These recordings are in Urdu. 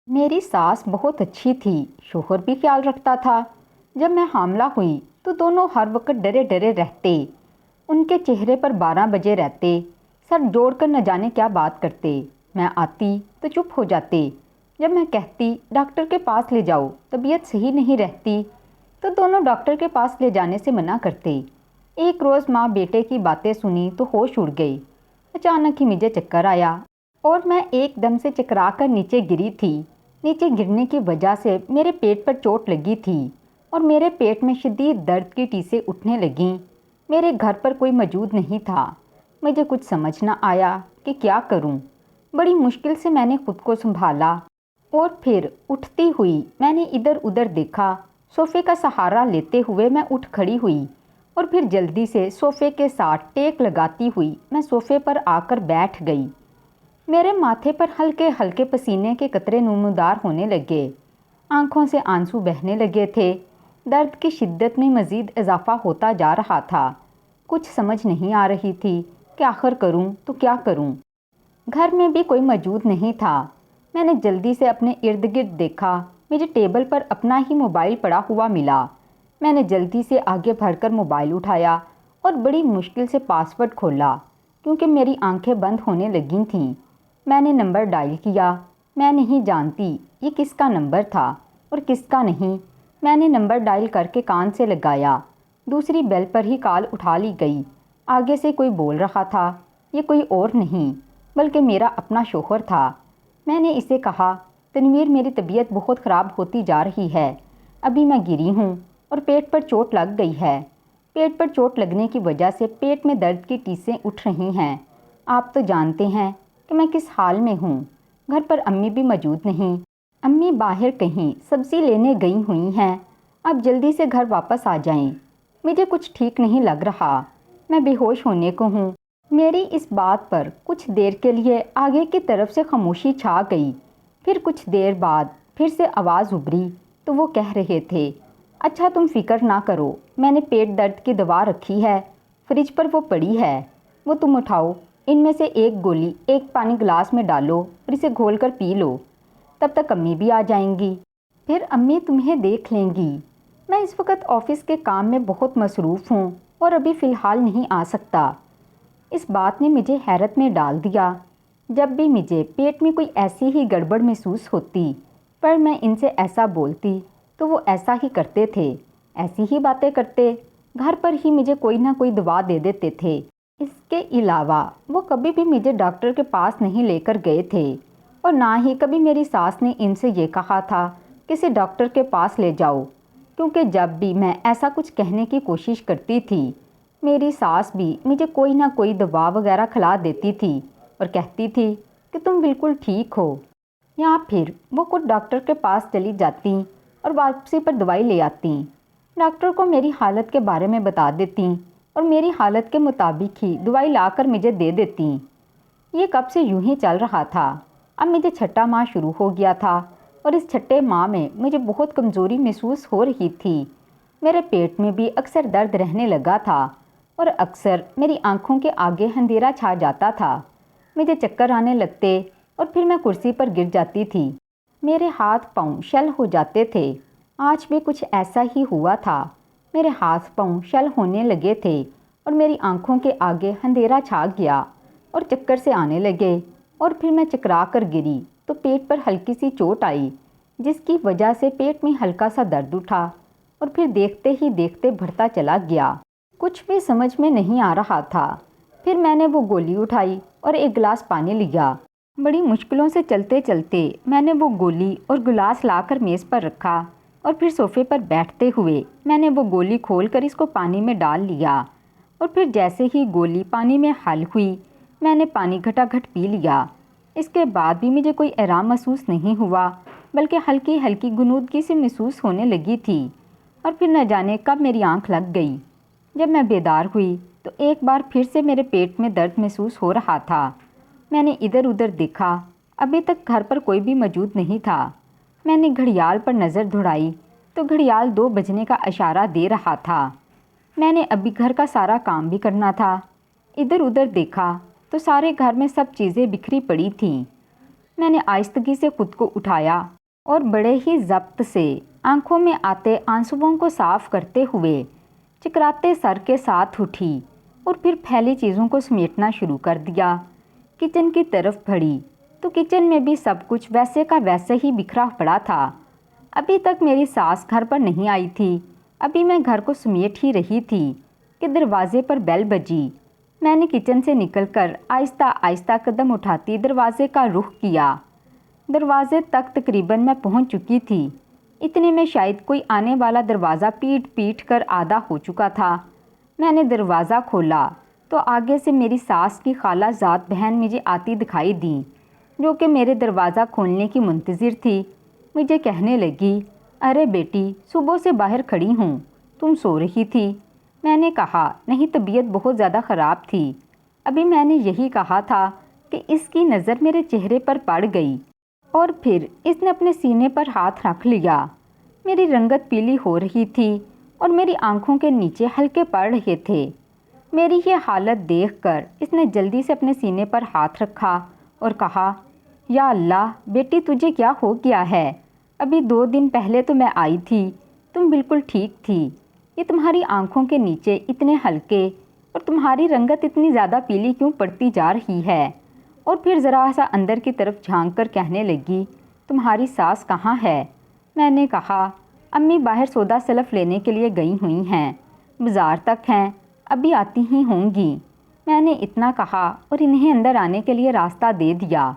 میری ساس بہت اچھی تھی، شوہر بھی خیال رکھتا تھا۔ جب میں حاملہ ہوئی تو دونوں ہر وقت ڈرے ڈرے رہتے۔ ان کے چہرے پر 12 بجے رہتے، سر جوڑ کر نہ جانے کیا بات کرتے۔ میں آتی تو چپ ہو جاتے۔ جب میں کہتی ڈاکٹر کے پاس لے جاؤ، طبیعت صحیح نہیں رہتی، تو دونوں ڈاکٹر کے پاس لے جانے سے منع کرتے۔ ایک روز ماں بیٹے کی باتیں سنی تو ہوش اڑ گئی۔ اچانک ہی مجھے چکر آیا اور میں ایک دم سے چکرا کر نیچے گری تھی۔ نیچے گرنے کی وجہ سے میرے پیٹ پر چوٹ لگی تھی اور میرے پیٹ میں شدید درد کی ٹیسیں اٹھنے لگیں۔ میرے گھر پر کوئی موجود نہیں تھا۔ مجھے کچھ سمجھ نہ آیا کہ کیا کروں۔ بڑی مشکل سے میں نے خود کو سنبھالا اور پھر اٹھتی ہوئی میں نے ادھر ادھر دیکھا۔ صوفے کا سہارا لیتے ہوئے میں اٹھ کھڑی ہوئی اور پھر جلدی سے صوفے کے ساتھ ٹیک لگاتی ہوئی میں صوفے پر آ کر بیٹھ گئی۔ میرے ماتھے پر ہلکے ہلکے پسینے کے قطرے نمودار ہونے لگے۔ آنکھوں سے آنسو بہنے لگے تھے۔ درد کی شدت میں مزید اضافہ ہوتا جا رہا تھا۔ کچھ سمجھ نہیں آ رہی تھی کہ آخر کروں تو کیا کروں۔ گھر میں بھی کوئی موجود نہیں تھا۔ میں نے جلدی سے اپنے ارد گرد دیکھا۔ مجھے ٹیبل پر اپنا ہی موبائل پڑا ہوا ملا۔ میں نے جلدی سے آگے بڑھ کر موبائل اٹھایا اور بڑی مشکل سے پاس ورڈ کھولا کیونکہ میری آنکھیں بند ہونے لگی تھیں۔ میں نے نمبر ڈائل کیا۔ میں نہیں جانتی یہ کس کا نمبر تھا اور کس کا نہیں۔ میں نے نمبر ڈائل کر کے کان سے لگایا۔ دوسری بیل پر ہی کال اٹھا لی گئی۔ آگے سے کوئی بول رہا تھا۔ یہ کوئی اور نہیں بلکہ میرا اپنا شوہر تھا۔ میں نے اسے کہا، تنویر میری طبیعت بہت خراب ہوتی جا رہی ہے۔ ابھی میں گری ہوں اور پیٹ پر چوٹ لگ گئی ہے۔ پیٹ پر چوٹ لگنے کی وجہ سے پیٹ میں درد کی ٹیسیں اٹھ رہی ہیں۔ آپ تو جانتے ہیں کہ میں کس حال میں ہوں۔ گھر پر امی بھی موجود نہیں۔ امی باہر کہیں سبزی لینے گئی ہوئی ہیں۔ آپ جلدی سے گھر واپس آ جائیں۔ مجھے کچھ ٹھیک نہیں لگ رہا۔ میں بے ہوش ہونے کو ہوں۔ میری اس بات پر کچھ دیر کے لیے آگے کی طرف سے خاموشی چھا گئی۔ پھر کچھ دیر بعد پھر سے آواز ابھری تو وہ کہہ رہے تھے، اچھا تم فکر نہ کرو، میں نے پیٹ درد کی دوا رکھی ہے، فریج پر وہ پڑی ہے، وہ تم اٹھاؤ، ان میں سے ایک گولی ایک پانی گلاس میں ڈالو اور اسے گھول کر پی لو، تب تک امی بھی آ جائیں گی، پھر امی تمہیں دیکھ لیں گی۔ میں اس وقت آفس کے کام میں بہت مصروف ہوں اور ابھی فی الحال نہیں آ سکتا۔ اس بات نے مجھے حیرت میں ڈال دیا۔ جب بھی مجھے پیٹ میں کوئی ایسی ہی گڑبڑ محسوس ہوتی پر میں ان سے ایسا بولتی تو وہ ایسا ہی کرتے تھے، ایسی ہی باتیں کرتے، گھر پر ہی مجھے کوئی نہ کوئی دوا دے دیتے تھے۔ اس کے علاوہ وہ کبھی بھی مجھے ڈاکٹر کے پاس نہیں لے کر گئے تھے اور نہ ہی کبھی میری ساس نے ان سے یہ کہا تھا کہ اسے ڈاکٹر کے پاس لے جاؤ، کیونکہ جب بھی میں ایسا کچھ کہنے کی کوشش کرتی تھی میری ساس بھی مجھے کوئی نہ کوئی دوا وغیرہ کھلا دیتی تھی اور کہتی تھی کہ تم بالکل ٹھیک ہو، یا پھر وہ خود ڈاکٹر کے پاس چلی جاتی اور واپسی پر دوائی لے آتی، ڈاکٹر کو میری حالت کے بارے میں بتا دیتی اور میری حالت کے مطابق ہی دوائی لا کر مجھے دے دیتی۔ یہ کب سے یوں ہی چل رہا تھا۔ اب مجھے چھٹا ماہ شروع ہو گیا تھا اور اس چھٹے ماہ میں مجھے بہت کمزوری محسوس ہو رہی تھی۔ میرے پیٹ میں بھی اکثر درد رہنے لگا تھا اور اکثر میری آنکھوں کے آگے اندھیرا چھا جاتا تھا۔ مجھے چکر آنے لگتے اور پھر میں کرسی پر گر جاتی تھی۔ میرے ہاتھ پاؤں شل ہو جاتے تھے۔ آج بھی کچھ ایسا ہی ہوا تھا۔ میرے ہاتھ پاؤں شل ہونے لگے تھے اور میری آنکھوں کے آگے اندھیرا چھا گیا اور چکر سے آنے لگے اور پھر میں چکرا کر گری تو پیٹ پر ہلکی سی چوٹ آئی جس کی وجہ سے پیٹ میں ہلکا سا درد اٹھا اور پھر دیکھتے ہی دیکھتے بڑھتا چلا گیا۔ کچھ بھی سمجھ میں نہیں آ رہا تھا۔ پھر میں نے وہ گولی اٹھائی اور ایک گلاس پانی لیا۔ بڑی مشکلوں سے چلتے چلتے میں نے وہ گولی اور گلاس لا کر میز پر رکھا اور پھر صوفے پر بیٹھتے ہوئے میں نے وہ گولی کھول کر اس کو پانی میں ڈال لیا اور پھر جیسے ہی گولی پانی میں حل ہوئی میں نے پانی گھٹا گھٹ پی لیا۔ اس کے بعد بھی مجھے کوئی آرام محسوس نہیں ہوا بلکہ ہلکی ہلکی غنودگی سے محسوس ہونے لگی تھی اور پھر نہ جانے کب میری آنکھ لگ گئی۔ جب میں بیدار ہوئی تو ایک بار پھر سے میرے پیٹ میں درد محسوس ہو رہا تھا۔ میں نے ادھر ادھر دیکھا، ابھی تک گھر پر کوئی بھی موجود نہیں تھا۔ میں نے گھڑیال پر نظر دوڑائی تو گھڑیال 2 بجنے کا اشارہ دے رہا تھا۔ میں نے ابھی گھر کا سارا کام بھی کرنا تھا۔ ادھر ادھر دیکھا تو سارے گھر میں سب چیزیں بکھری پڑی تھیں۔ میں نے آہستگی سے خود کو اٹھایا اور بڑے ہی ضبط سے آنکھوں میں آتے آنسوؤں کو صاف کرتے ہوئے چکراتے سر کے ساتھ اٹھی اور پھر پھیلی چیزوں کو سمیٹنا شروع کر دیا۔ کچن کی طرف بڑھی تو کچن میں بھی سب کچھ ویسے کا ویسے ہی بکھرا پڑا تھا۔ ابھی تک میری ساس گھر پر نہیں آئی تھی۔ ابھی میں گھر کو سمیٹ ہی رہی تھی کہ دروازے پر بیل بجی۔ میں نے کچن سے نکل کر آہستہ آہستہ قدم اٹھاتی دروازے کا رخ کیا۔ دروازے تک تقریباً میں پہنچ چکی تھی۔ اتنے میں شاید کوئی آنے والا دروازہ پیٹ پیٹ کر آدھا ہو چکا تھا۔ میں نے دروازہ کھولا تو آگے سے میری ساس کی خالہ زاد بہن مجھے آتی دکھائی دیں، جو کہ میرے دروازہ کھولنے کی منتظر تھی۔ مجھے کہنے لگی، ارے بیٹی، صبح سے باہر کھڑی ہوں، تم سو رہی تھی؟ میں نے کہا، نہیں، طبیعت بہت زیادہ خراب تھی۔ ابھی میں نے یہی کہا تھا کہ اس کی نظر میرے چہرے پر پڑ گئی اور پھر اس نے اپنے سینے پر ہاتھ رکھ لیا۔ میری رنگت پیلی ہو رہی تھی اور میری آنکھوں کے نیچے ہلکے پڑ رہے تھے۔ میری یہ حالت دیکھ کر اس نے جلدی سے اپنے سینے پر ہاتھ رکھا اور کہا، یا اللہ بیٹی، تجھے کیا ہو گیا ہے؟ ابھی 2 دن پہلے تو میں آئی تھی، تم بالکل ٹھیک تھی۔ یہ تمہاری آنکھوں کے نیچے اتنے ہلکے اور تمہاری رنگت اتنی زیادہ پیلی کیوں پڑتی جا رہی ہے؟ اور پھر ذرا سا اندر کی طرف جھانک کر کہنے لگی، تمہاری ساس کہاں ہے؟ میں نے کہا، امی باہر سودا سلف لینے کے لیے گئی ہوئی ہیں، بازار تک ہیں، ابھی آتی ہی ہوں گی۔ میں نے اتنا کہا اور انہیں اندر آنے کے لیے راستہ دے دیا۔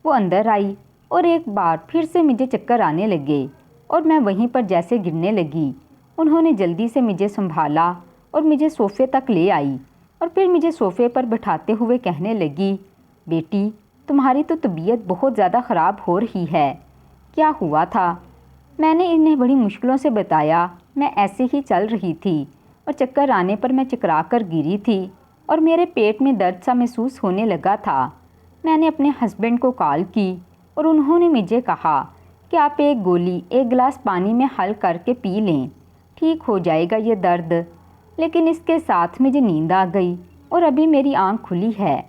وہ اندر آئی اور ایک بار پھر سے مجھے چکر آنے لگے اور میں وہیں پر جیسے گرنے لگی۔ انہوں نے جلدی سے مجھے سنبھالا اور مجھے صوفے تک لے آئی اور پھر مجھے صوفے پر بٹھاتے ہوئے کہنے لگی، بیٹی، تمہاری تو طبیعت بہت زیادہ خراب ہو رہی ہے، کیا ہوا تھا؟ میں نے انہیں بڑی مشکلوں سے بتایا۔ میں ایسے ہی چل رہی تھی اور چکر آنے پر میں چکرا کر گری تھی اور میرے پیٹ میں درد سا محسوس ہونے لگا تھا۔ میں نے اپنے ہسبینڈ کو کال کی اور انہوں نے مجھے کہا کہ آپ ایک گولی 1 گلاس پانی میں حل کر کے پی لیں، ٹھیک ہو جائے گا یہ درد۔ لیکن اس کے ساتھ مجھے نیند آ گئی اور ابھی میری آنکھ کھلی ہے۔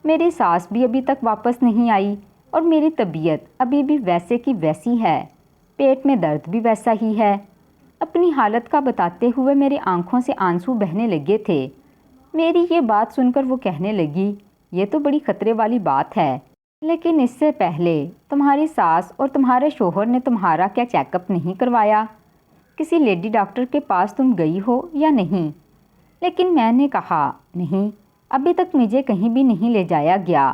میری ساس بھی ابھی تک واپس نہیں آئی اور میری طبیعت ابھی بھی ویسے کی ویسی ہے، پیٹ میں درد بھی ویسا ہی ہے۔ اپنی حالت کا بتاتے ہوئے میری آنکھوں سے آنسو بہنے لگے تھے۔ میری یہ بات سن کر وہ کہنے لگی، یہ تو بڑی خطرے والی بات ہے، لیکن اس سے پہلے تمہاری ساس اور تمہارے شوہر نے تمہارا کیا چیک اپ نہیں کروایا؟ کسی لیڈی ڈاکٹر کے پاس تم گئی ہو یا نہیں؟ لیکن میں نے کہا، نہیں، ابھی تک مجھے کہیں بھی نہیں لے جایا گیا۔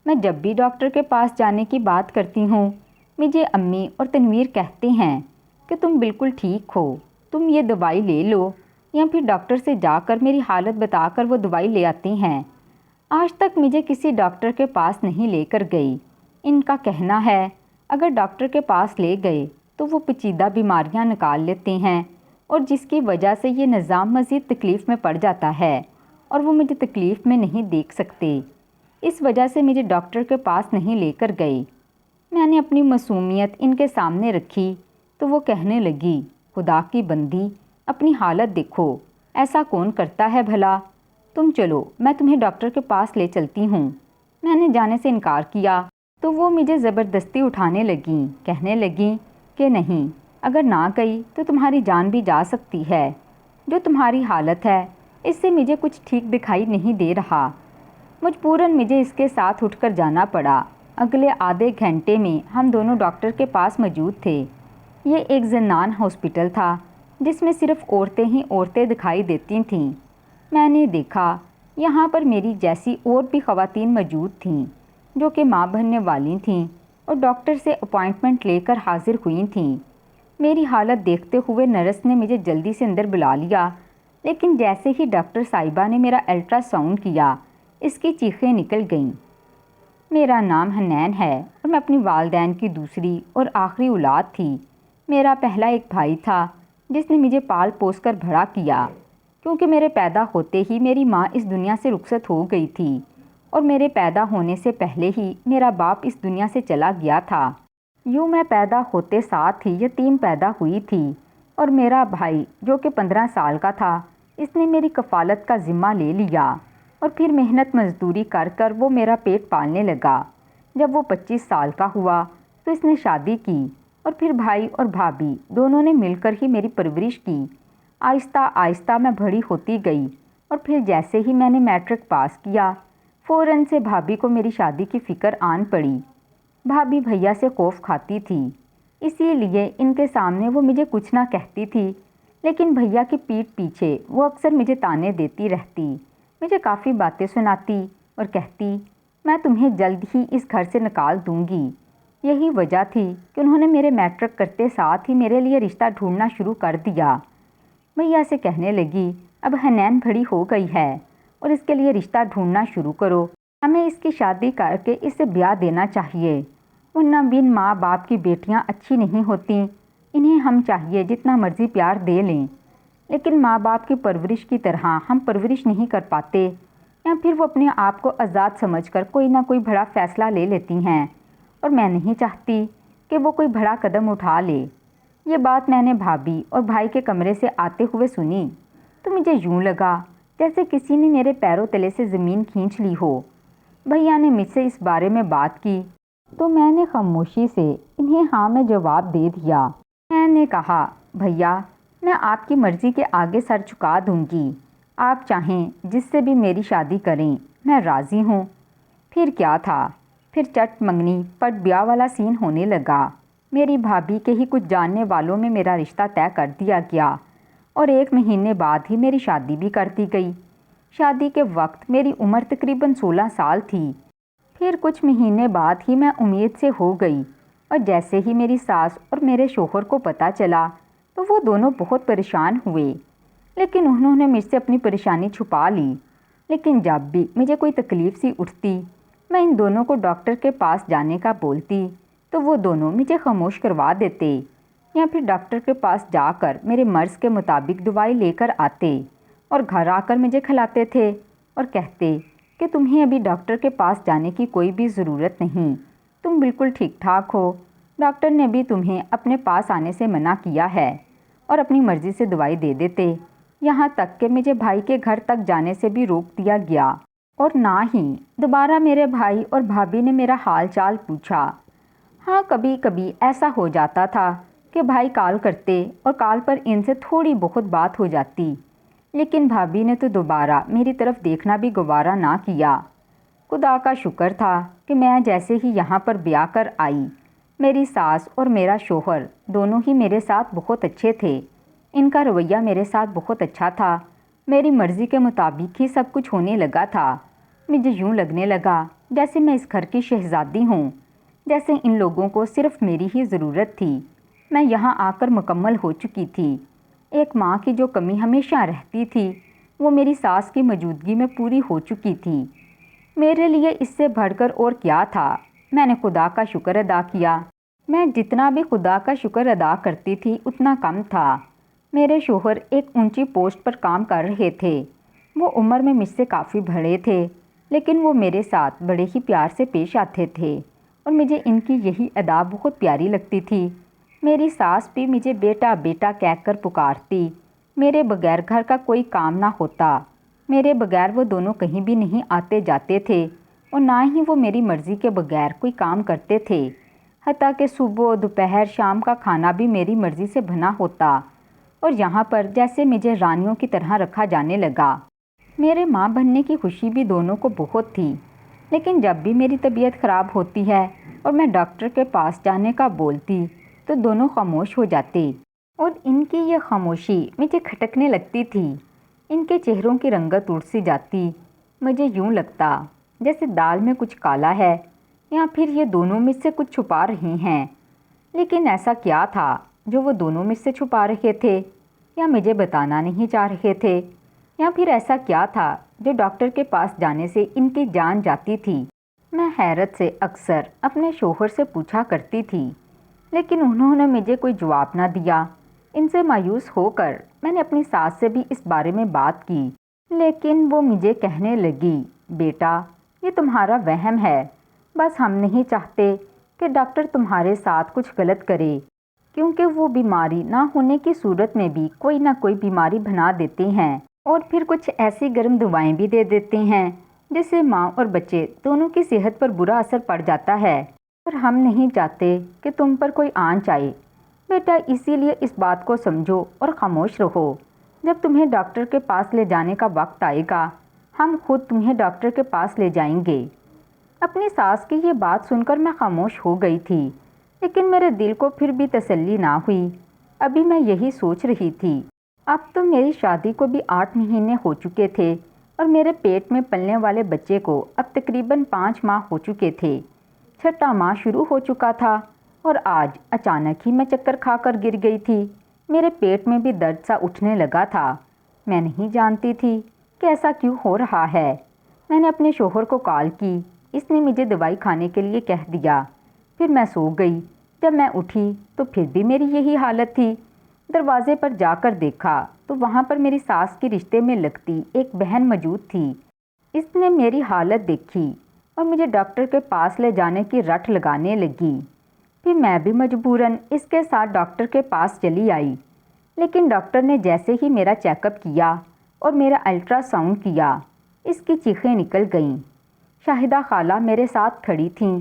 میں جب بھی ڈاکٹر کے پاس جانے کی بات کرتی ہوں، مجھے امی اور تنویر کہتے ہیں کہ تم بالکل ٹھیک ہو، تم یہ دوائی لے لو، یا پھر ڈاکٹر سے جا کر میری حالت بتا کر وہ دوائی لے آتے ہیں۔ آج تک مجھے کسی ڈاکٹر کے پاس نہیں لے کر گئی۔ ان کا کہنا ہے اگر ڈاکٹر کے پاس لے گئے تو وہ پیچیدہ بیماریاں نکال لیتے ہیں اور جس کی وجہ سے یہ نظام مزید تکلیف میں پڑ جاتا ہے اور وہ مجھے تکلیف میں نہیں دیکھ سکتے۔ اس وجہ سے مجھے ڈاکٹر کے پاس نہیں لے کر گئی۔ میں نے اپنی معصومیت ان کے سامنے رکھی تو وہ کہنے لگی، خدا کی بندی، اپنی حالت دیکھو، ایسا کون کرتا ہے بھلا؟ تم چلو، میں تمہیں ڈاکٹر کے پاس لے چلتی ہوں۔ میں نے جانے سے انکار کیا تو وہ مجھے زبردستی اٹھانے لگیں، کہنے لگیں کہ نہیں، اگر نہ گئی تو تمہاری جان بھی جا سکتی ہے۔ جو تمہاری حالت ہے اس سے مجھے کچھ ٹھیک دکھائی نہیں دے رہا۔ مجبوراً مجھے اس کے ساتھ اٹھ کر جانا پڑا۔ اگلے آدھے گھنٹے میں ہم دونوں ڈاکٹر کے پاس موجود تھے۔ یہ ایک زنان ہاسپٹل تھا جس میں صرف عورتیں ہی عورتیں دکھائی دیتی تھیں۔ میں نے دیکھا یہاں پر میری جیسی اور بھی خواتین موجود تھیں جو کہ ماں بننے والی تھیں اور ڈاکٹر سے اپائنٹمنٹ لے کر حاضر ہوئی تھیں۔ میری حالت دیکھتے ہوئے نرس نے مجھے جلدی سے اندر بلا لیا، لیکن جیسے ہی ڈاکٹر صاحبہ نے میرا الٹرا ساؤنڈ کیا، اس کی چیخیں نکل گئیں۔ میرا نام حنین ہے اور میں اپنی والدین کی دوسری اور آخری اولاد تھی۔ میرا پہلا ایک بھائی تھا جس نے مجھے پال پوس کر بڑا کیا، کیونکہ میرے پیدا ہوتے ہی میری ماں اس دنیا سے رخصت ہو گئی تھی اور میرے پیدا ہونے سے پہلے ہی میرا باپ اس دنیا سے چلا گیا تھا۔ یوں میں پیدا ہوتے ساتھ ہی یتیم پیدا ہوئی تھی اور میرا بھائی جو کہ 15 سال کا تھا، اس نے میری کفالت کا ذمہ لے لیا اور پھر محنت مزدوری کر کر وہ میرا پیٹ پالنے لگا۔ جب وہ 25 سال کا ہوا تو اس نے شادی کی اور پھر بھائی اور بھابھی دونوں نے مل کر ہی میری پرورش کی۔ آہستہ آہستہ میں بڑی ہوتی گئی اور پھر جیسے ہی میں نے میٹرک پاس کیا فوراً سے بھابھی کو میری شادی کی فکر آن پڑی۔ بھابھی بھیا سے خوف کھاتی تھی، اسی لیے ان کے سامنے وہ مجھے کچھ نہ کہتی تھی، لیکن بھیا کی پیٹھ پیچھے وہ اکثر مجھے تانے دیتی رہتی، مجھے کافی باتیں سناتی اور کہتی میں تمہیں جلد ہی اس گھر سے نکال دوں گی۔ یہی وجہ تھی کہ انہوں نے میرے میٹرک کرتے ساتھ ہی میرے لیے رشتہ ڈھونڈنا شروع کر دیا۔ بھیا سے کہنے لگی اب حنین بڑی ہو گئی ہے اور اس کے لیے رشتہ ڈھونڈنا شروع کرو، ہمیں اس کی شادی کر کے اسے بیاہ دینا چاہیے، ورنہ بن ماں باپ کی بیٹیاں اچھی نہیں ہوتی، انہیں ہم چاہیے جتنا مرضی پیار دے لیں، لیکن ماں باپ کی پرورش کی طرح ہم پرورش نہیں کر پاتے، یا پھر وہ اپنے آپ کو آزاد سمجھ کر کوئی نہ کوئی بڑا فیصلہ لے لیتی ہیں، اور میں نہیں چاہتی کہ وہ کوئی بڑا قدم اٹھا لے۔ یہ بات میں نے بھابھی اور بھائی کے کمرے سے آتے ہوئے سنی تو مجھے یوں لگا جیسے کسی نے میرے پیروں تلے سے زمین کھینچ لی ہو۔ بھیا نے مجھ سے اس بارے میں بات کی تو میں نے خاموشی سے انہیں ہاں میں جواب دے دیا۔ میں نے کہا بھیا میں آپ کی مرضی کے آگے سر جھکا دوں گی، آپ چاہیں جس سے بھی میری شادی کریں میں راضی ہوں۔ پھر کیا تھا، پھر چٹ منگنی پٹ بیاہ والا سین ہونے لگا۔ میری بھابھی کے ہی کچھ جاننے والوں میں میرا رشتہ طے کر دیا گیا اور 1 مہینے بعد ہی میری شادی بھی کر دی گئی۔ شادی کے وقت میری عمر تقریباً 16 سال تھی۔ پھر کچھ مہینے بعد ہی میں امید سے ہو گئی، اور جیسے ہی میری ساس اور میرے شوہر کو پتہ چلا تو وہ دونوں بہت پریشان ہوئے، لیکن انہوں نے مجھ سے اپنی پریشانی چھپا لی۔ لیکن جب بھی مجھے کوئی تکلیف سی اٹھتی میں ان دونوں کو ڈاکٹر کے پاس جانے کا بولتی تو وہ دونوں مجھے خاموش کروا دیتے، یا پھر ڈاکٹر کے پاس جا کر میرے مرض کے مطابق دوائی لے کر آتے اور گھر آ کر مجھے کھلاتے تھے اور کہتے کہ تمہیں ابھی ڈاکٹر کے پاس جانے کی کوئی بھی ضرورت نہیں، تم بالکل ٹھیک ٹھاک ہو، ڈاکٹر نے بھی تمہیں اپنے پاس آنے سے منع کیا ہے، اور اپنی مرضی سے دوائی دے دیتے۔ یہاں تک کہ مجھے بھائی کے گھر تک جانے سے بھی روک دیا گیا، اور نہ ہی دوبارہ میرے بھائی اور بھابھی نے میرا حال چال پوچھا۔ ہاں کبھی کبھی ایسا ہو جاتا تھا کہ بھائی کال کرتے اور کال پر ان سے تھوڑی بہت بات ہو جاتی، لیکن بھابھی نے تو دوبارہ میری طرف دیکھنا بھی گوارا نہ کیا۔ خدا کا شکر تھا کہ میں جیسے ہی یہاں پر بیاہ کر آئی میری ساس اور میرا شوہر دونوں ہی میرے ساتھ بہت اچھے تھے، ان کا رویہ میرے ساتھ بہت اچھا تھا، میری مرضی کے مطابق ہی سب کچھ ہونے لگا تھا۔ مجھے یوں لگنے لگا جیسے میں اس گھر کی شہزادی ہوں، جیسے ان لوگوں کو صرف میری ہی ضرورت تھی، میں یہاں آ کر مکمل ہو چکی تھی۔ ایک ماں کی جو کمی ہمیشہ رہتی تھی وہ میری ساس کی موجودگی میں پوری ہو چکی تھی۔ میرے لیے اس سے بڑھ کر اور کیا تھا، میں نے خدا کا شکر ادا کیا۔ میں جتنا بھی خدا کا شکر ادا کرتی تھی اتنا کم تھا۔ میرے شوہر ایک اونچی پوسٹ پر کام کر رہے تھے، وہ عمر میں مجھ سے کافی بڑے تھے، لیکن وہ میرے ساتھ بڑے ہی پیار سے پیش آتے تھے اور مجھے ان کی یہی ادا بہت پیاری لگتی تھی۔ میری ساس بھی مجھے بیٹا بیٹا کہہ کر پکارتی، میرے بغیر گھر کا کوئی کام نہ ہوتا، میرے بغیر وہ دونوں کہیں بھی نہیں آتے جاتے تھے اور نہ ہی وہ میری مرضی کے بغیر کوئی کام کرتے تھے، حتیٰ کہ صبح دوپہر شام کا کھانا بھی میری مرضی سے بنا ہوتا، اور یہاں پر جیسے مجھے رانیوں کی طرح رکھا جانے لگا۔ میرے ماں بننے کی خوشی بھی دونوں کو بہت تھی، لیکن جب بھی میری طبیعت خراب ہوتی ہے اور میں ڈاکٹر کے پاس جانے کا بولتی تو دونوں خاموش ہو جاتے، اور ان کی یہ خاموشی مجھے کھٹکنے لگتی تھی، ان کے چہروں کی رنگت اڑ سی جاتی، مجھے یوں لگتا جیسے دال میں کچھ کالا ہے، یا پھر یہ دونوں مجھ سے کچھ چھپا رہے ہیں۔ لیکن ایسا کیا تھا جو وہ دونوں مجھ سے چھپا رہے تھے، یا مجھے بتانا نہیں چاہ رہے تھے، یا پھر ایسا کیا تھا جو ڈاکٹر کے پاس جانے سے ان کی جان جاتی تھی؟ میں حیرت سے اکثر اپنے شوہر سے پوچھا کرتی تھی، لیکن انہوں نے مجھے کوئی جواب نہ دیا۔ ان سے مایوس ہو کر میں نے اپنی ساس سے بھی اس بارے میں بات کی، لیکن وہ مجھے کہنے لگی بیٹا یہ تمہارا وہم ہے، بس ہم نہیں چاہتے کہ ڈاکٹر تمہارے ساتھ کچھ غلط کرے، کیونکہ وہ بیماری نہ ہونے کی صورت میں بھی کوئی نہ کوئی بیماری بنا دیتے ہیں، اور پھر کچھ ایسی گرم دوائیں بھی دے دیتے ہیں جس سے ماں اور بچے دونوں کی صحت پر برا اثر پڑ جاتا ہے۔ اور ہم نہیں چاہتے کہ تم پر کوئی آنچ آئے۔ بیٹا اسی لیے اس بات کو سمجھو اور خاموش رہو۔ جب تمہیں ڈاکٹر کے پاس لے جانے کا وقت آئے گا ہم خود تمہیں ڈاکٹر کے پاس لے جائیں گے۔ اپنی ساس کی یہ بات سن کر میں خاموش ہو گئی تھی، لیکن میرے دل کو پھر بھی تسلی نہ ہوئی۔ ابھی میں یہی سوچ رہی تھی، اب تو میری شادی کو بھی 8 مہینے ہو چکے تھے اور میرے پیٹ میں پلنے والے بچے کو اب تقریباً 5 ماہ ہو چکے تھے۔ 6واں ماہ شروع ہو چکا تھا اور آج اچانک ہی میں چکر کھا کر گر گئی تھی۔ میرے پیٹ میں بھی درد سا اٹھنے لگا تھا۔ میں نہیں جانتی تھی کہ ایسا کیوں ہو رہا ہے۔ میں نے اپنے شوہر کو کال کی، اس نے مجھے دوائی کھانے کے لیے کہہ دیا۔ پھر میں سو گئی۔ جب میں اٹھی تو پھر بھی میری یہی حالت تھی۔ دروازے پر جا کر دیکھا تو وہاں پر میری ساس کے رشتے میں لگتی ایک بہن موجود تھی۔ اس نے میری حالت دیکھی اور مجھے ڈاکٹر کے پاس لے جانے کی رٹ لگانے لگی۔ پھر میں بھی مجبوراً اس کے ساتھ ڈاکٹر کے پاس چلی آئی، لیکن ڈاکٹر نے جیسے ہی میرا چیک اپ کیا اور میرا الٹرا ساؤنڈ کیا، اس کی چیخیں نکل گئیں۔ شاہدہ خالہ میرے ساتھ کھڑی تھیں۔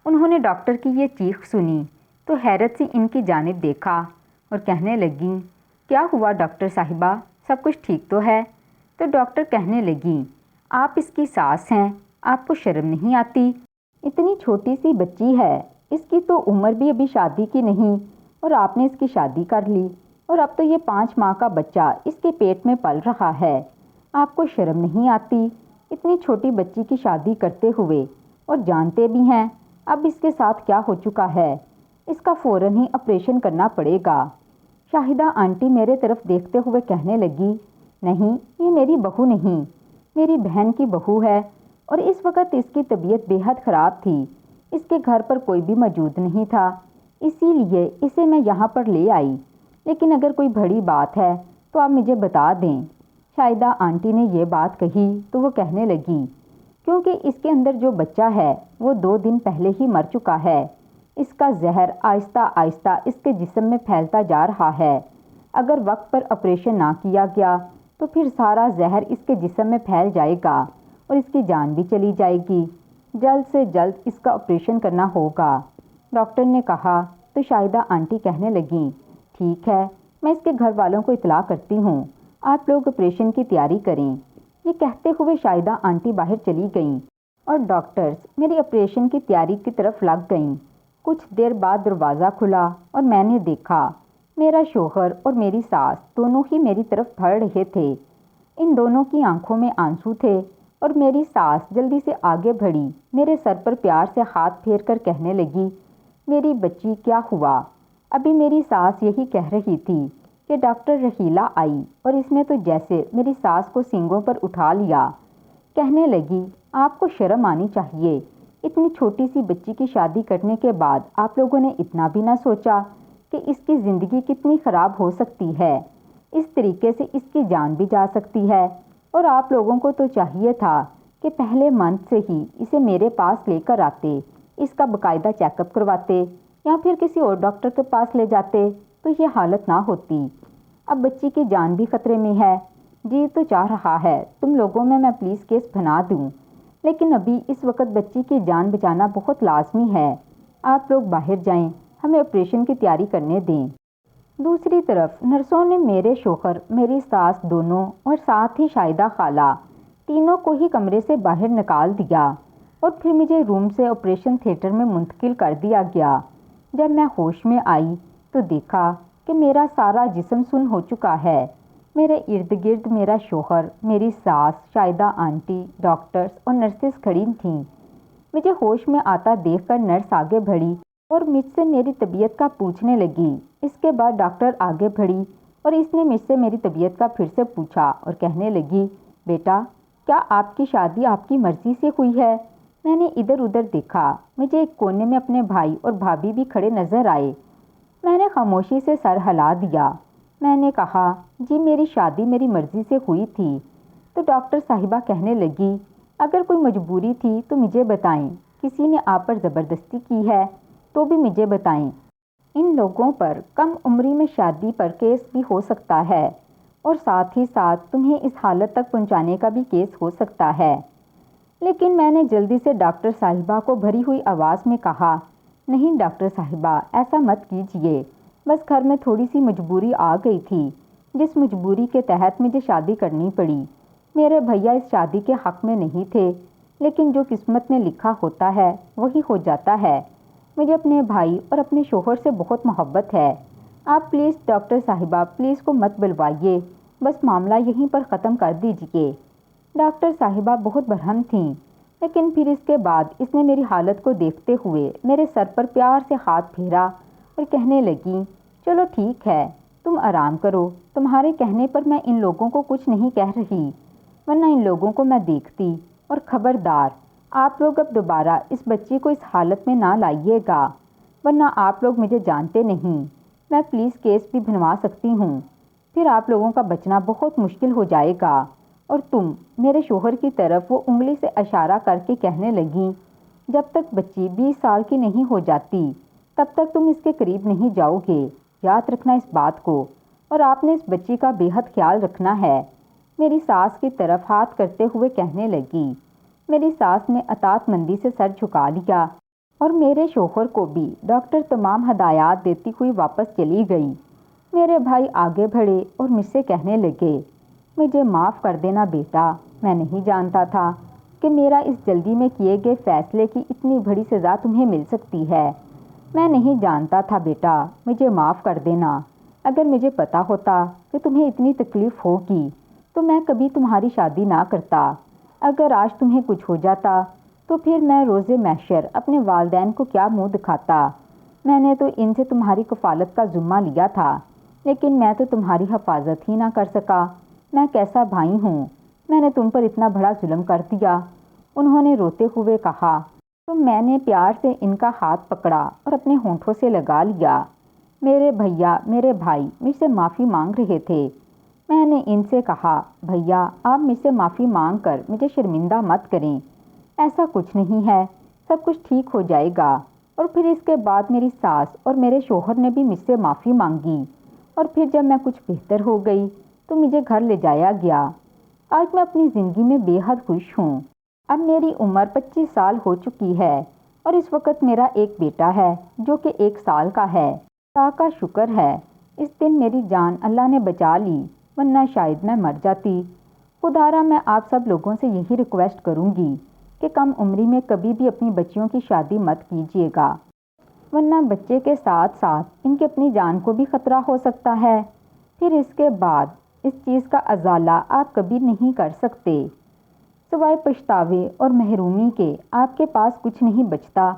انہوں نے ڈاکٹر کی یہ چیخ سنی تو حیرت سے ان کی جانب دیکھا اور کہنے لگیں، کیا ہوا ڈاکٹر صاحبہ، سب کچھ ٹھیک تو ہے؟ تو ڈاکٹر کہنے لگیں، آپ اس کی ساس ہیں، آپ کو شرم نہیں آتی؟ اتنی چھوٹی سی بچی ہے، اس کی تو عمر بھی ابھی شادی کی نہیں اور آپ نے اس کی شادی کر لی اور اب تو یہ 5 ماہ کا بچہ اس کے پیٹ میں پل رہا ہے۔ آپ کو شرم نہیں آتی اتنی چھوٹی بچی کی شادی کرتے ہوئے؟ اور جانتے بھی ہیں اب اس کے ساتھ کیا ہو چکا ہے، اس کا فوراً ہی آپریشن کرنا پڑے گا۔ شاہدہ آنٹی میرے طرف دیکھتے ہوئے کہنے لگی، نہیں یہ میری بہو نہیں، میری بہن کی بہو ہے اور اس وقت اس کی طبیعت بے حد خراب تھی۔ اس کے گھر پر کوئی بھی موجود نہیں تھا، اسی لیے اسے میں یہاں پر لے آئی، لیکن اگر کوئی بڑی بات ہے تو آپ مجھے بتا دیں۔ شاہدہ آنٹی نے یہ بات کہی تو وہ کہنے لگی، کیونکہ اس کے اندر جو بچہ ہے وہ 2 دن پہلے ہی مر چکا ہے۔ اس کا زہر آہستہ آہستہ اس کے جسم میں پھیلتا جا رہا ہے۔ اگر وقت پر آپریشن نہ کیا گیا تو پھر سارا زہر اس کے جسم میں پھیل جائے گا اور اس کی جان بھی چلی جائے گی۔ جلد سے جلد اس کا آپریشن کرنا ہوگا۔ ڈاکٹر نے کہا تو شاہدہ آنٹی کہنے لگیں، ٹھیک ہے میں اس کے گھر والوں کو اطلاع کرتی ہوں، آپ لوگ آپریشن کی تیاری کریں۔ یہ کہتے ہوئے شاہدہ آنٹی باہر چلی گئیں اور ڈاکٹرز میری آپریشن کی تیاری کی طرف لگ گئیں۔ کچھ دیر بعد دروازہ کھلا اور میں نے دیکھا میرا شوہر اور میری ساس دونوں ہی میری طرف بڑھ رہے تھے۔ ان دونوں کی آنکھوں میں آنسو تھے اور میری ساس جلدی سے آگے بڑھی، میرے سر پر پیار سے ہاتھ پھیر کر کہنے لگی، میری بچی کیا ہوا؟ ابھی میری ساس یہی کہہ رہی تھی کہ ڈاکٹر رحیلہ آئی اور اس نے تو جیسے میری ساس کو سینگوں پر اٹھا لیا۔ کہنے لگی، آپ کو شرم آنی چاہیے، اتنی چھوٹی سی بچی کی شادی کرنے کے بعد آپ لوگوں نے اتنا بھی نہ سوچا کہ اس کی زندگی کتنی خراب ہو سکتی ہے، اس طریقے سے اس کی جان بھی جا سکتی ہے، اور آپ لوگوں کو تو چاہیے تھا کہ پہلے منتھ سے ہی اسے میرے پاس لے کر آتے، اس کا باقاعدہ چیک اپ کرواتے یا پھر کسی اور ڈاکٹر کے پاس لے جاتے تو یہ حالت نہ ہوتی۔ اب بچی کی جان بھی خطرے میں ہے۔ جی تو چاہ رہا ہے تم لوگوں میں پولیس کیس بنا دوں، لیکن ابھی اس وقت بچی کی جان بچانا بہت لازمی ہے۔ آپ لوگ باہر جائیں، ہمیں آپریشن کی تیاری کرنے دیں۔ دوسری طرف نرسوں نے میرے شوہر، میری ساس دونوں اور ساتھ ہی شاہدہ خالہ تینوں کو ہی کمرے سے باہر نکال دیا اور پھر مجھے روم سے آپریشن تھیٹر میں منتقل کر دیا گیا۔ جب میں ہوش میں آئی تو دیکھا کہ میرا سارا جسم سن ہو چکا ہے۔ میرے ارد گرد میرا شوہر، میری ساس، شاہدہ آنٹی، ڈاکٹرز اور نرسز کھڑی تھیں۔ مجھے ہوش میں آتا دیکھ کر نرس آگے بڑھی اور مجھ سے میری طبیعت کا پوچھنے لگی۔ اس کے بعد ڈاکٹر آگے بڑھی اور اس نے مجھ سے میری طبیعت کا پھر سے پوچھا اور کہنے لگی، بیٹا کیا آپ کی شادی آپ کی مرضی سے ہوئی ہے؟ میں نے ادھر ادھر دیکھا، مجھے ایک کونے میں اپنے بھائی اور بھابھی بھی کھڑے نظر آئے۔ میں نے خاموشی سے سر ہلا دیا۔ میں نے کہا، جی میری شادی میری مرضی سے ہوئی تھی۔ تو ڈاکٹر صاحبہ کہنے لگی، اگر کوئی مجبوری تھی تو مجھے بتائیں، کسی نے آپ پر زبردستی کی ہے تو بھی مجھے بتائیں۔ ان لوگوں پر کم عمری میں شادی پر کیس بھی ہو سکتا ہے اور ساتھ ہی ساتھ تمہیں اس حالت تک پہنچانے کا بھی کیس ہو سکتا ہے۔ لیکن میں نے جلدی سے ڈاکٹر صاحبہ کو بھری ہوئی آواز میں کہا، نہیں ڈاکٹر صاحبہ، ایسا مت کیجیے، بس گھر میں تھوڑی سی مجبوری آ گئی تھی، جس مجبوری کے تحت مجھے شادی کرنی پڑی۔ میرے بھیا اس شادی کے حق میں نہیں تھے، لیکن جو قسمت میں لکھا ہوتا ہے وہی ہو جاتا ہے۔ مجھے اپنے بھائی اور اپنے شوہر سے بہت محبت ہے۔ آپ پلیز ڈاکٹر صاحبہ پلیز کو مت بلوائیے، بس معاملہ یہیں پر ختم کر دیجیے۔ ڈاکٹر صاحبہ بہت برہم تھیں، لیکن پھر اس کے بعد اس نے میری حالت کو دیکھتے ہوئے میرے سر پر پیار سے ہاتھ پھیرا اور کہنے لگیں، چلو ٹھیک ہے، تم آرام کرو، تمہارے کہنے پر میں ان لوگوں کو کچھ نہیں کہہ رہی، ورنہ ان لوگوں کو میں دیکھتی۔ اور خبردار، آپ لوگ اب دوبارہ اس بچی کو اس حالت میں نہ لائیے گا، ورنہ آپ لوگ مجھے جانتے نہیں، میں پولیس کیس بھی بنوا سکتی ہوں، پھر آپ لوگوں کا بچنا بہت مشکل ہو جائے گا۔ اور تم، میرے شوہر کی طرف وہ انگلی سے اشارہ کر کے کہنے لگیں، جب تک بچی 20 سال کی نہیں ہو جاتی تب تک تم اس کے قریب نہیں جاؤ گے، یاد رکھنا اس بات کو، اور آپ نے اس بچی کا بے حد خیال رکھنا ہے۔ میری ساس کی طرف ہاتھ کرتے ہوئے کہنے لگی۔ میری ساس نے اطاعت مندی سے سر جھکا لیا اور میرے شوہر کو بھی ڈاکٹر تمام ہدایات دیتی ہوئی واپس چلی گئی۔ میرے بھائی آگے بڑھے اور مجھ سے کہنے لگے، مجھے معاف کر دینا بیٹا، میں نہیں جانتا تھا کہ میرا اس جلدی میں کیے گئے فیصلے کی اتنی بڑی سزا تمہیں مل سکتی ہے۔ میں نہیں جانتا تھا بیٹا، مجھے معاف کر دینا۔ اگر مجھے پتا ہوتا کہ تمہیں اتنی تکلیف ہوگی تو میں کبھی تمہاری شادی نہ کرتا۔ اگر آج تمہیں کچھ ہو جاتا تو پھر میں روز محشر اپنے والدین کو کیا منہ دکھاتا؟ میں نے تو ان سے تمہاری کفالت کا ذمہ لیا تھا، لیکن میں تو تمہاری حفاظت ہی نہ کر سکا۔ میں کیسا بھائی ہوں؟ میں نے تم پر اتنا بڑا ظلم کر دیا۔ انہوں نے روتے ہوئے کہا تو میں نے پیار سے ان کا ہاتھ پکڑا اور اپنے ہونٹوں سے لگا لیا۔ میرے بھیا، میرے بھائی مجھ سے معافی مانگ رہے تھے۔ میں نے ان سے کہا، بھیا آپ مجھ سے معافی مانگ کر مجھے شرمندہ مت کریں، ایسا کچھ نہیں ہے، سب کچھ ٹھیک ہو جائے گا۔ اور پھر اس کے بعد میری ساس اور میرے شوہر نے بھی مجھ سے معافی مانگی، اور پھر جب میں کچھ بہتر ہو گئی تو مجھے گھر لے جایا گیا۔ آج میں اپنی زندگی میں بے حد خوش ہوں۔ اب میری عمر 25 سال ہو چکی ہے اور اس وقت میرا ایک بیٹا ہے جو کہ 1 سال کا ہے۔ خدا کا شکر ہے اس دن میری جان اللہ نے بچا لی، ورنہ شاید میں مر جاتی۔ خدارا میں آپ سب لوگوں سے یہی ریکویسٹ کروں گی کہ کم عمری میں کبھی بھی اپنی بچیوں کی شادی مت کیجیے گا، ورنہ بچے کے ساتھ ساتھ ان کی اپنی جان کو بھی خطرہ ہو سکتا ہے۔ پھر اس کے بعد اس چیز کا ازالہ آپ کبھی نہیں کر سکتے، سوائے پچھتاوے اور محرومی کے آپ کے پاس کچھ نہیں بچتا۔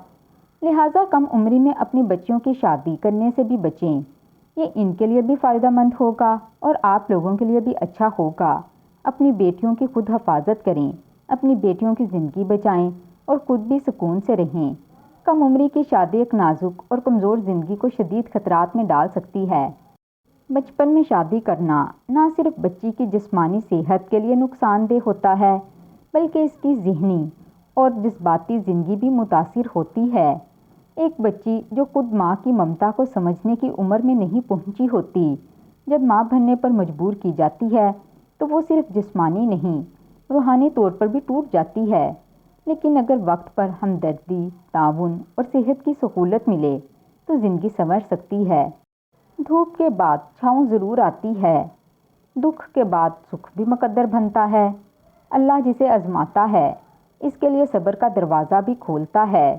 لہٰذا کم عمری میں اپنی بچیوں کی شادی کرنے سے بھی بچیں، یہ ان کے لیے بھی فائدہ مند ہوگا اور آپ لوگوں کے لیے بھی اچھا ہوگا۔ اپنی بیٹیوں کی خود حفاظت کریں، اپنی بیٹیوں کی زندگی بچائیں اور خود بھی سکون سے رہیں۔ کم عمری کی شادی ایک نازک اور کمزور زندگی کو شدید خطرات میں ڈال سکتی ہے۔ بچپن میں شادی کرنا نہ صرف بچی کی جسمانی صحت کے لیے نقصان دہ ہوتا ہے، بلکہ اس کی ذہنی اور جذباتی زندگی بھی متاثر ہوتی ہے۔ ایک بچی جو خود ماں کی ممتا کو سمجھنے کی عمر میں نہیں پہنچی ہوتی، جب ماں بننے پر مجبور کی جاتی ہے تو وہ صرف جسمانی نہیں، روحانی طور پر بھی ٹوٹ جاتی ہے۔ لیکن اگر وقت پر ہمدردی، تعاون اور صحت کی سہولت ملے تو زندگی سنور سکتی ہے۔ دھوپ کے بعد چھاؤں ضرور آتی ہے، دکھ کے بعد سکھ بھی مقدر بنتا ہے۔ اللہ جسے آزماتا ہے اس کے لیے صبر کا دروازہ بھی کھولتا ہے۔